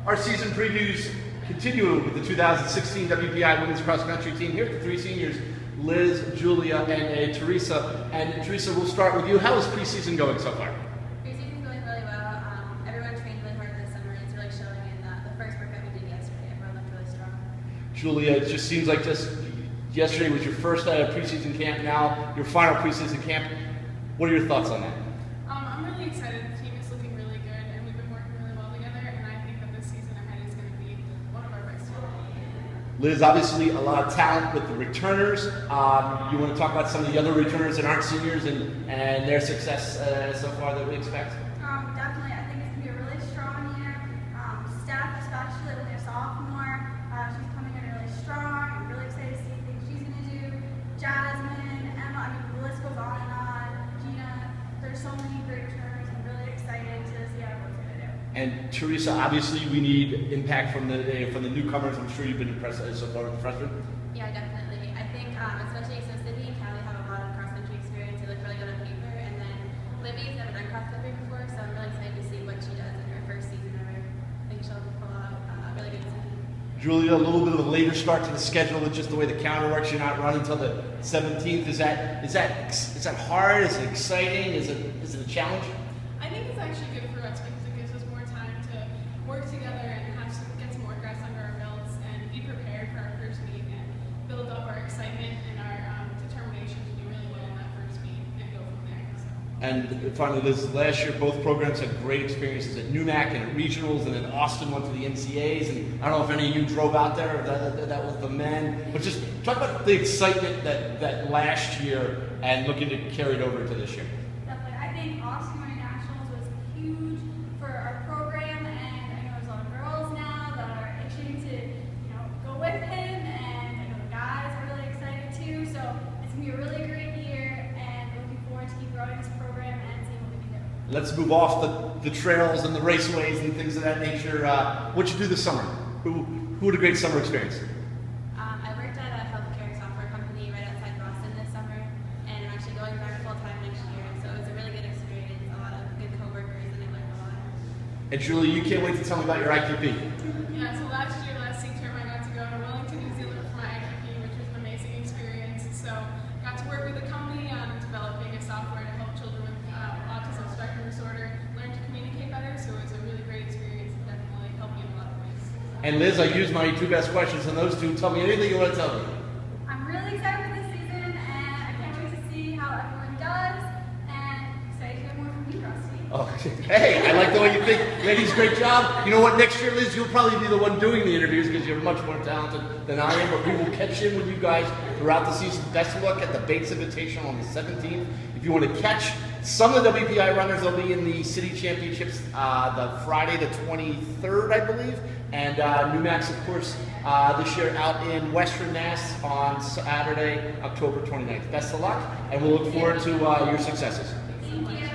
Our season previews continue with the 2016 WPI Women's Cross Country team. Here are the three seniors, Liz, Julia, and Teresa. And Teresa, we'll start with you. How is preseason going so far? Preseason's going really well. Everyone trained really hard this summer, and it's really showing in the first workout we did yesterday. Everyone looked really strong. Julia, it just seems like yesterday was your first preseason camp, now your final preseason camp. What are your thoughts on that? I'm really excited. The team is looking really good, and we've been working really well together, and I think that this season ahead is going to be one of our best teams. Liz, obviously a lot of talent with the returners. You want to talk about some of the other returners that aren't seniors and their success so far that we expect? Definitely. I think it's going to be a really strong year. Steph, especially with their sophomore, she's coming in really strong. I'm really excited to see things she's going to do. Jasmine, Emma, I mean, the list goes on and on. Gina, there's so many great returners. I'm really excited to see how everyone's going to do. And Teresa, obviously we need impact from the newcomers. I'm sure you've been impressed so far with the freshmen. Yeah, definitely. I think especially so Sydney and Callie have a lot of cross-country experience. They look really good on paper. And then Libby's never done cross-country before, so I'm really excited to see what she does in her first season ever. I think she'll pull out a really good season. Julia, a little bit of a later start to the schedule with just the way the calendar works. You're not running until the 17th. Is that hard? Is it exciting? Is it a challenge? I think it's actually good for us because it gives us more time to work together and get some more grass under our belts and be prepared for our first meet and build up our excitement and our determination to do really well in that first meet and go from there. So. And finally, Liz, last year both programs had great experiences at NUMAC and at regionals, and then Austin went to the NCAAs. And I don't know if any of you drove out there, or that was the men. But just talk about the excitement that last year and looking to carry it over to this year. Definitely. I think Austin winning nationals was huge for our program, and I know there's a lot of girls now that are itching to, go with him, and I know the guys are really excited too. So it's gonna be a really great year, and looking forward to keep growing this program and seeing what we can do. Let's move off the trails and the raceways and things of that nature. What'd you do this summer? Who had a great summer experience? I worked at a healthcare software company right outside Boston this summer, and I'm actually going back full-time next year. So it was a really good experience, a lot of good coworkers, and I learned a lot. And Julie, you can't wait to tell me about your IQP. Yeah, so last C term I got to go to Wellington, New Zealand for my IQP, which was an amazing experience. So got to work with a company on developing a software to help children with autism spectrum disorder learn to communicate better. So it was a really great experience and definitely helped me in a lot of ways. And Liz, I used my two best questions on those two. Tell me anything you want to tell me. I'm really excited for this season, and I can't wait to see how everyone does, and excited to hear more from you, Rusty. Oh, hey, I like the way you think. Ladies, great job. You know what? Next year, Liz, you'll probably be the one doing the interviews because you're much more talented than I am. But we will catch in with you guys throughout the season. Best of luck at the Bates Invitational on the 17th. If you want to catch some of the WPI runners, they'll be in the City Championships the Friday the 23rd, I believe. And NUMAC's, of course, this year out in Western Mass on Saturday, October 29th. Best of luck, and we'll look forward to your successes. Thank you.